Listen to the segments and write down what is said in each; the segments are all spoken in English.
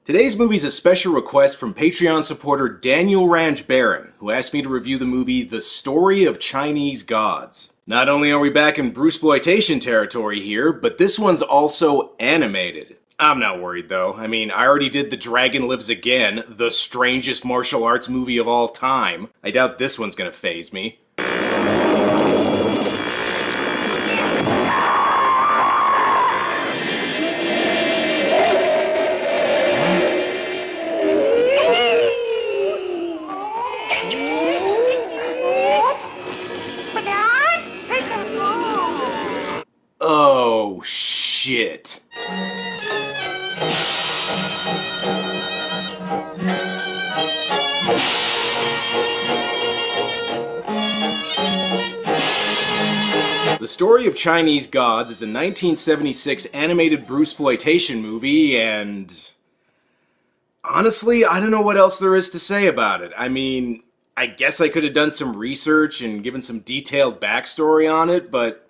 Today's movie's a special request from Patreon supporter Daniel Ranj Barron, who asked me to review the movie The Story of Chinese Gods. Not only are we back in Brucesploitation territory here, but this one's also animated. I'm not worried though. I mean, I already did The Dragon Lives Again, the strangest martial arts movie of all time. I doubt this one's gonna faze me. Oh, shit. The Story of Chinese Gods is a 1976 animated Brucesploitation movie, and honestly, I don't know what else there is to say about it. I mean, I guess I could have done some research and given some detailed backstory on it, but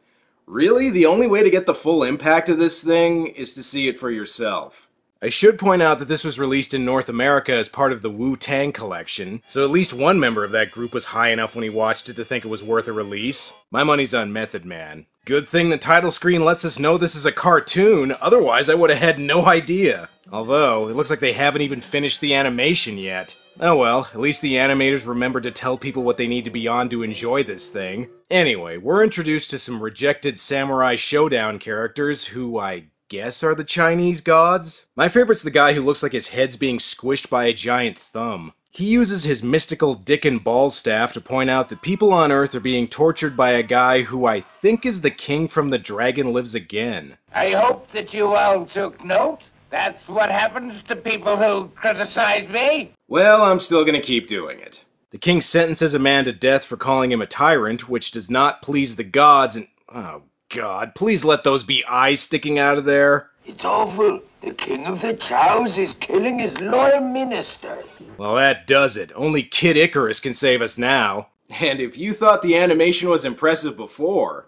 really, the only way to get the full impact of this thing is to see it for yourself. I should point out that this was released in North America as part of the Wu-Tang collection, so at least one member of that group was high enough when he watched it to think it was worth a release. My money's on Method Man. Good thing the title screen lets us know this is a cartoon, otherwise I would have had no idea. Although, it looks like they haven't even finished the animation yet. Oh well, at least the animators remembered to tell people what they need to be on to enjoy this thing. Anyway, we're introduced to some rejected samurai showdown characters who I guess are the Chinese gods? My favorite's the guy who looks like his head's being squished by a giant thumb. He uses his mystical dick and ball staff to point out that people on Earth are being tortured by a guy who I think is the king from The Dragon Lives Again. I hope that you all took note. That's what happens to people who criticize me. Well, I'm still gonna keep doing it. The king sentences a man to death for calling him a tyrant, which does not please the gods, and oh god, please let those be eyes sticking out of there. It's awful. The king of the Chows is killing his loyal ministers. Well, that does it. Only Kid Icarus can save us now. And if you thought the animation was impressive before...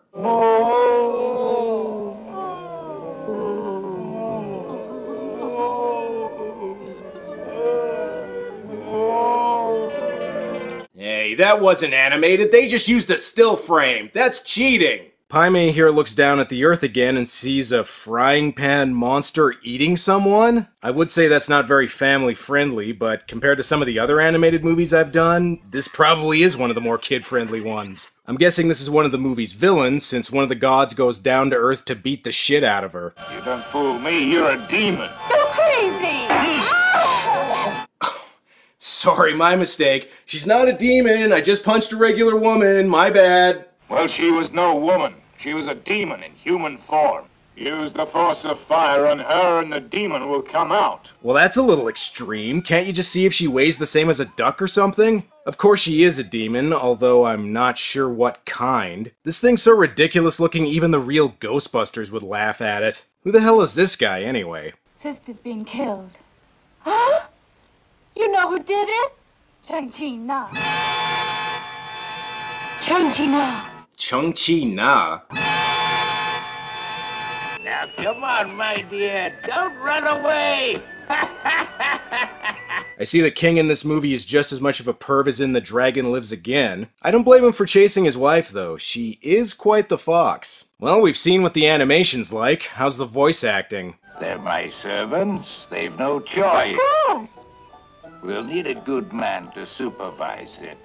Hey, that wasn't animated. They just used a still frame. That's cheating. Paimei here looks down at the earth again and sees a frying pan monster eating someone. I would say that's not very family friendly, but compared to some of the other animated movies I've done, this probably is one of the more kid-friendly ones. I'm guessing this is one of the movie's villains, since one of the gods goes down to earth to beat the shit out of her. You don't fool me, you're a demon. You're crazy! Sorry, my mistake. She's not a demon, I just punched a regular woman, my bad. Well, she was no woman. She was a demon in human form. Use the force of fire on her and the demon will come out. Well, that's a little extreme. Can't you just see if she weighs the same as a duck or something? Of course she is a demon, although I'm not sure what kind. This thing's so ridiculous looking even the real Ghostbusters would laugh at it. Who the hell is this guy, anyway? Sister's being killed. Huh? You know who did it? Chung-Chi-Na. Chung-Chi-Na. Chung-Chi-Na? Now, come on, my dear. Don't run away. I see the king in this movie is just as much of a perv as in The Dragon Lives Again. I don't blame him for chasing his wife, though. She is quite the fox. Well, we've seen what the animation's like. How's the voice acting? They're my servants. They've no choice. Of course. We'll need a good man to supervise it.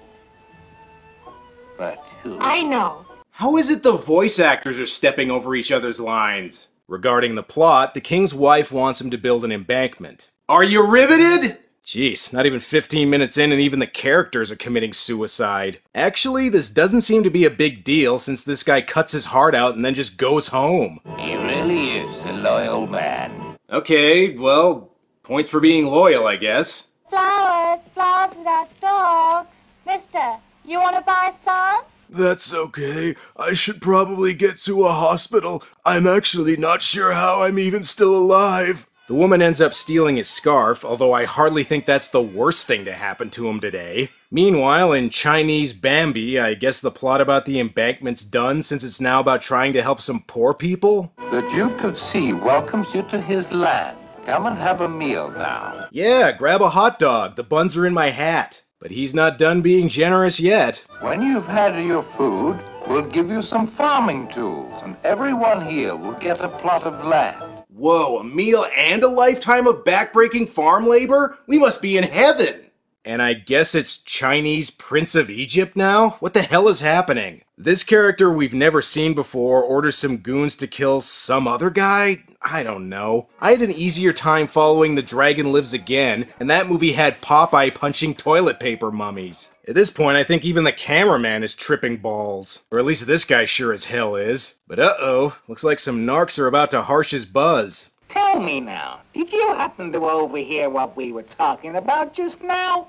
But who? I know. How is it the voice actors are stepping over each other's lines? Regarding the plot, the king's wife wants him to build an embankment. Are you riveted? Jeez, not even 15 minutes in and even the characters are committing suicide. Actually, this doesn't seem to be a big deal since this guy cuts his heart out and then just goes home. He really is a loyal man. Okay, well, points for being loyal, I guess. Flowers, flowers without stalks. Mister, you want to buy some? That's okay. I should probably get to a hospital. I'm actually not sure how I'm even still alive. The woman ends up stealing his scarf, although I hardly think that's the worst thing to happen to him today. Meanwhile, in Chinese Bambi, I guess the plot about the embankment's done since it's now about trying to help some poor people? The Duke of C welcomes you to his land. Come and have a meal now. Yeah, grab a hot dog. The buns are in my hat. But he's not done being generous yet. When you've had your food, we'll give you some farming tools, and everyone here will get a plot of land. Whoa, a meal and a lifetime of backbreaking farm labor? We must be in heaven! And I guess it's Chinese Prince of Egypt now? What the hell is happening? This character we've never seen before orders some goons to kill some other guy? I don't know. I had an easier time following The Dragon Lives Again, and that movie had Popeye punching toilet paper mummies. At this point, I think even the cameraman is tripping balls. Or at least this guy sure as hell is. But uh-oh, looks like some narcs are about to harsh his buzz. Tell me now, did you happen to overhear what we were talking about just now?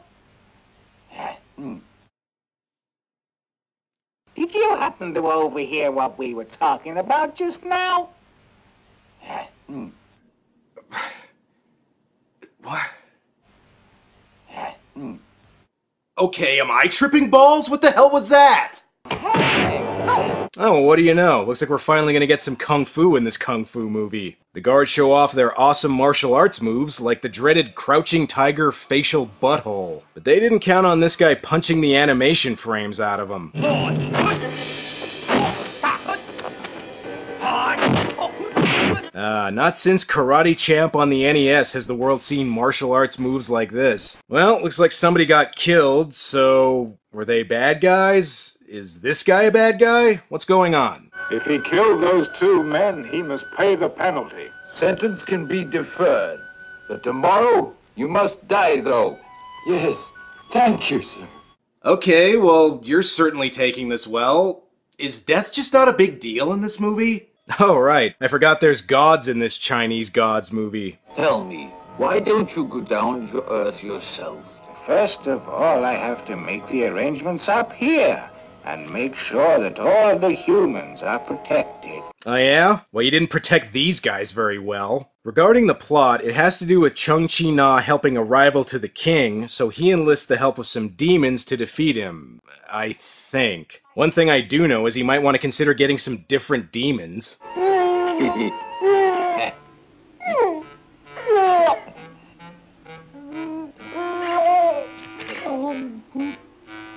Did you happen to overhear what we were talking about just now? What? Okay, am I tripping balls? What the hell was that? Oh, what do you know? Looks like we're finally gonna get some kung fu in this kung fu movie. The guards show off their awesome martial arts moves, like the dreaded crouching tiger facial butthole. But they didn't count on this guy punching the animation frames out of him. Not since Karate Champ on the NES has the world seen martial arts moves like this. Well, looks like somebody got killed, so were they bad guys? Is this guy a bad guy? What's going on? If he killed those two men, he must pay the penalty. Sentence can be deferred, but tomorrow you must die, though. Yes, thank you, sir. Okay, well, you're certainly taking this well. Is death just not a big deal in this movie? Oh, right. I forgot there's gods in this Chinese gods movie. Tell me, why don't you go down to Earth yourself? First of all, I have to make the arrangements up here and make sure that all the humans are protected. Oh yeah? Well, you didn't protect these guys very well. Regarding the plot, it has to do with Chung Chi Na helping a rival to the king, so he enlists the help of some demons to defeat him. I think. One thing I do know is he might want to consider getting some different demons.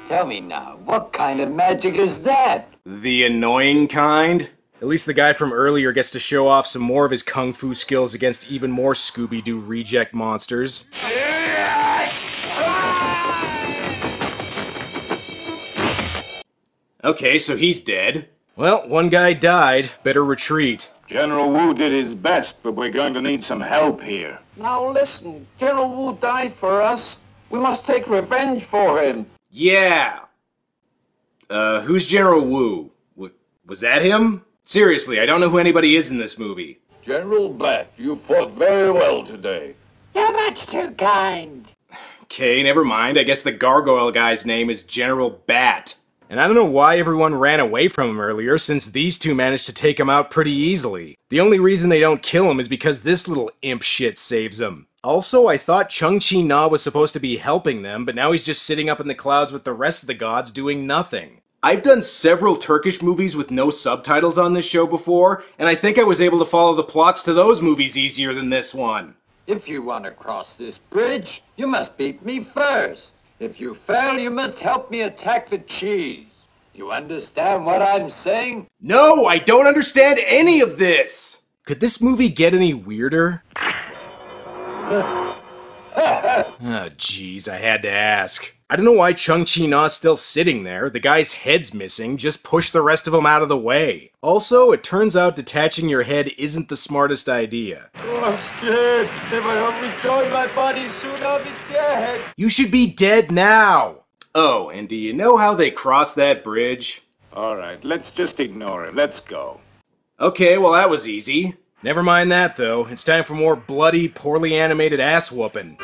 Tell me now, what kind of magic is that? The annoying kind? At least the guy from earlier gets to show off some more of his kung fu skills against even more Scooby-Doo reject monsters. Okay, so he's dead. Well, one guy died. Better retreat. General Wu did his best, but we're going to need some help here. Now listen, General Wu died for us. We must take revenge for him. Yeah. Who's General Wu? Was that him? Seriously, I don't know who anybody is in this movie. General Black, you fought very well today. You're much too kind. Okay, never mind. I guess the gargoyle guy's name is General Bat. And I don't know why everyone ran away from him earlier, since these two managed to take him out pretty easily. The only reason they don't kill him is because this little imp shit saves him. Also, I thought Chung Chi Na was supposed to be helping them, but now he's just sitting up in the clouds with the rest of the gods doing nothing. I've done several Turkish movies with no subtitles on this show before, and I think I was able to follow the plots to those movies easier than this one. If you want to cross this bridge, you must beat me first. If you fail, you must help me attack the cheese. You understand what I'm saying? No, I don't understand any of this! Could this movie get any weirder? Oh, jeez, I had to ask. I don't know why Chung Chi Na's still sitting there. The guy's head's missing. Just push the rest of them out of the way. Also, it turns out detaching your head isn't the smartest idea. Oh, I'm scared. If I don't rejoin my body soon, I'll be dead. You should be dead now! Oh, and do you know how they cross that bridge? All right, let's just ignore him. Let's go. Okay, well that was easy. Never mind that, though. It's time for more bloody, poorly animated ass-whooping.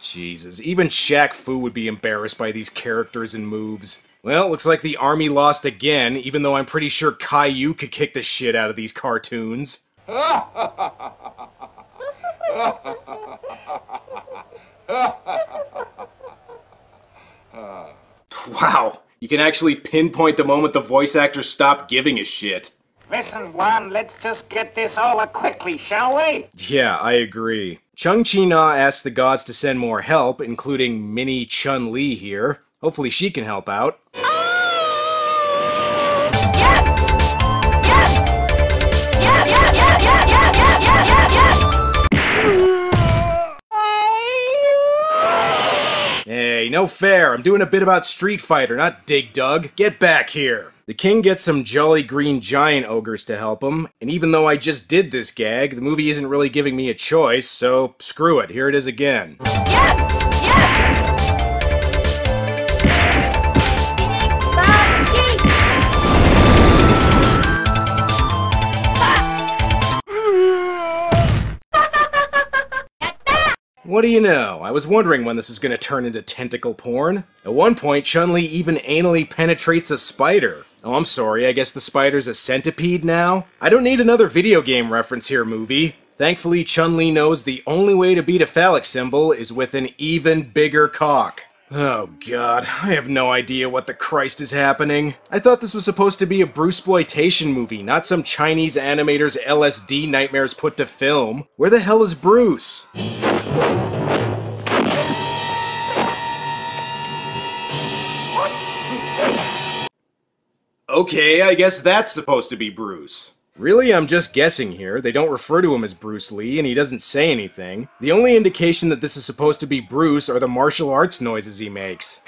Jesus, even Shaq Fu would be embarrassed by these characters and moves. Well, looks like the army lost again, even though I'm pretty sure Caillou could kick the shit out of these cartoons. Wow, you can actually pinpoint the moment the voice actor stopped giving a shit. Listen, Juan, let's just get this over quickly, shall we? Yeah, I agree. Chung-Chi-Na asked the gods to send more help, including mini Chun-Li here. Hopefully she can help out. Hey, no fair. I'm doing a bit about Street Fighter, not Dig Dug. Get back here. The king gets some jolly green giant ogres to help him, and even though I just did this gag, the movie isn't really giving me a choice, so screw it, here it is again. What do you know? I was wondering when this was going to turn into tentacle porn. At one point, Chun-Li even anally penetrates a spider. Oh, I'm sorry, I guess the spider's a centipede now? I don't need another video game reference here, movie. Thankfully, Chun-Li knows the only way to beat a phallic symbol is with an even bigger cock. Oh god, I have no idea what the Christ is happening. I thought this was supposed to be a Brucesploitation movie, not some Chinese animator's LSD nightmares put to film. Where the hell is Bruce? Okay, I guess that's supposed to be Bruce. Really, I'm just guessing here. They don't refer to him as Bruce Lee, and he doesn't say anything. The only indication that this is supposed to be Bruce are the martial arts noises he makes.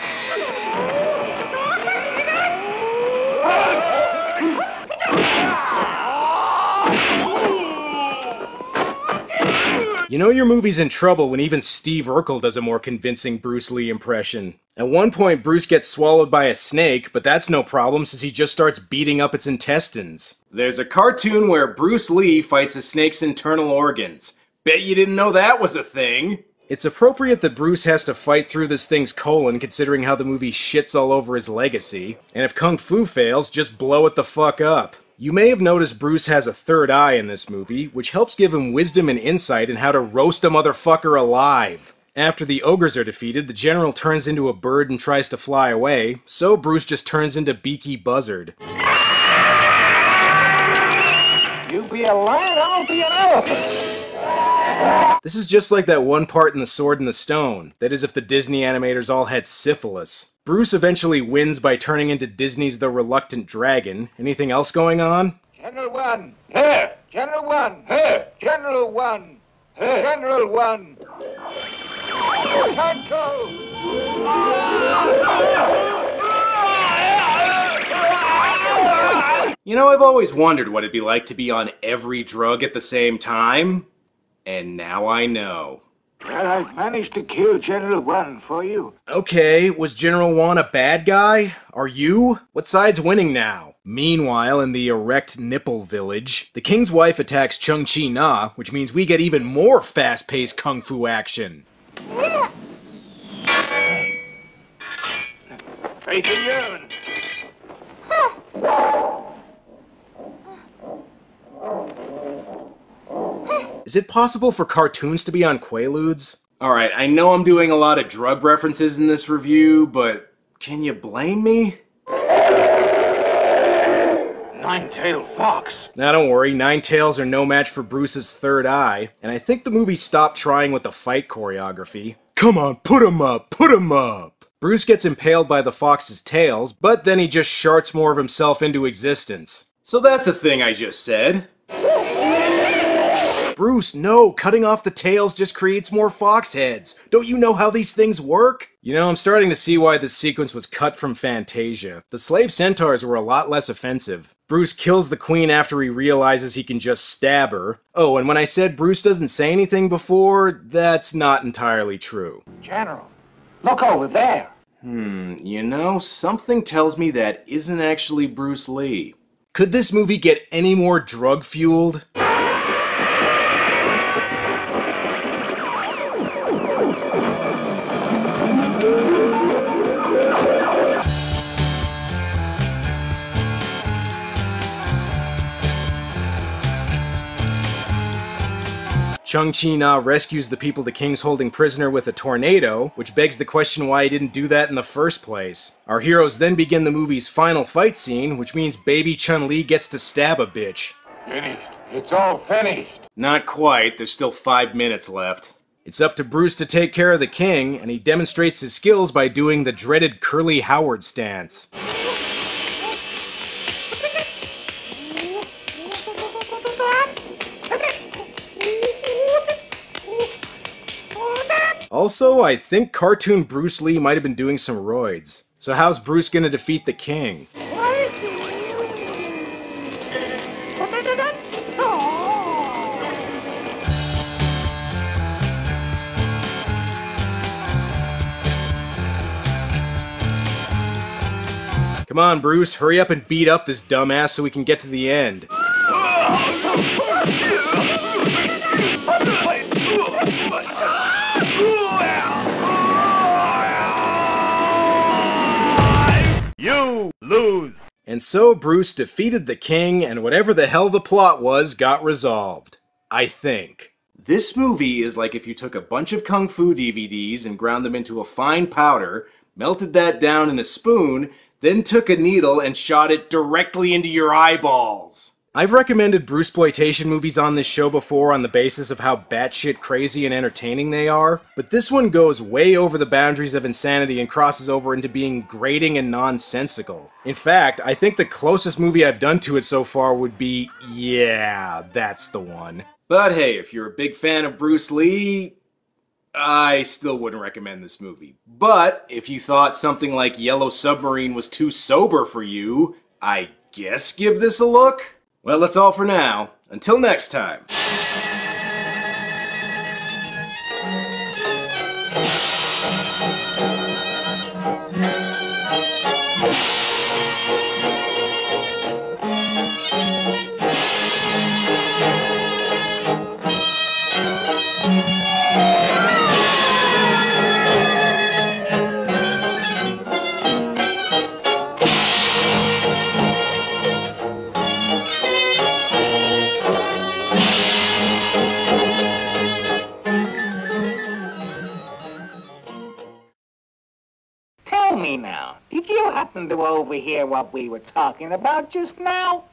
You know your movie's in trouble when even Steve Urkel does a more convincing Bruce Lee impression. At one point, Bruce gets swallowed by a snake, but that's no problem since he just starts beating up its intestines. There's a cartoon where Bruce Lee fights a snake's internal organs. Bet you didn't know that was a thing! It's appropriate that Bruce has to fight through this thing's colon considering how the movie shits all over his legacy. And if Kung Fu fails, just blow it the fuck up. You may have noticed Bruce has a third eye in this movie, which helps give him wisdom and insight in how to roast a motherfucker alive. After the ogres are defeated, the general turns into a bird and tries to fly away, so Bruce just turns into Beaky Buzzard. You be a lion, I'll be an elephant. This is just like that one part in The Sword and the Stone, that is if the Disney animators all had syphilis. Bruce eventually wins by turning into Disney's The Reluctant Dragon. Anything else going on? General 1, here! General 1, here! General 1, here! General 1! Can't go! You know, I've always wondered what it'd be like to be on every drug at the same time. And now I know. Well, I've managed to kill General 1 for you. Okay, was General 1 a bad guy? Are you? What side's winning now? Meanwhile, in the erect nipple village, the king's wife attacks Chung-Chi-Na, which means we get even more fast-paced kung fu action. Faith in Yun. Is it possible for cartoons to be on Quaaludes? Alright, I know I'm doing a lot of drug references in this review, but can you blame me? Nine-tailed fox. Now don't worry, Nine Tails are no match for Bruce's third eye, and I think the movie stopped trying with the fight choreography. Come on, put 'em up, put 'em up! Bruce gets impaled by the fox's tails, but then he just sharts more of himself into existence. So that's a thing I just said. Bruce, no! Cutting off the tails just creates more fox heads! Don't you know how these things work? You know, I'm starting to see why this sequence was cut from Fantasia. The slave centaurs were a lot less offensive. Bruce kills the queen after he realizes he can just stab her. Oh, and when I said Bruce doesn't say anything before, that's not entirely true. General, look over there. You know, something tells me that isn't actually Bruce Lee. Could this movie get any more drug-fueled? Chung-Chi-Na rescues the people the king's holding prisoner with a tornado, which begs the question why he didn't do that in the first place. Our heroes then begin the movie's final fight scene, which means baby Chun-Li gets to stab a bitch. Finished. It's all finished. Not quite, there's still 5 minutes left. It's up to Bruce to take care of the king, and he demonstrates his skills by doing the dreaded Curly Howard stance. Also, I think cartoon Bruce Lee might have been doing some roids. So how's Bruce gonna defeat the king? Come on, Bruce, hurry up and beat up this dumbass so we can get to the end. You lose! And so Bruce defeated the king, and whatever the hell the plot was got resolved. I think. This movie is like if you took a bunch of Kung Fu DVDs and ground them into a fine powder, melted that down in a spoon, then took a needle and shot it directly into your eyeballs. I've recommended Brucesploitation movies on this show before on the basis of how batshit crazy and entertaining they are, but this one goes way over the boundaries of insanity and crosses over into being grating and nonsensical. In fact, I think the closest movie I've done to it so far would be, yeah, that's the one. But hey, if you're a big fan of Bruce Lee, I still wouldn't recommend this movie. But if you thought something like Yellow Submarine was too sober for you, I guess give this a look? Well, that's all for now. Until next time. Tell me now, did you happen to overhear what we were talking about just now?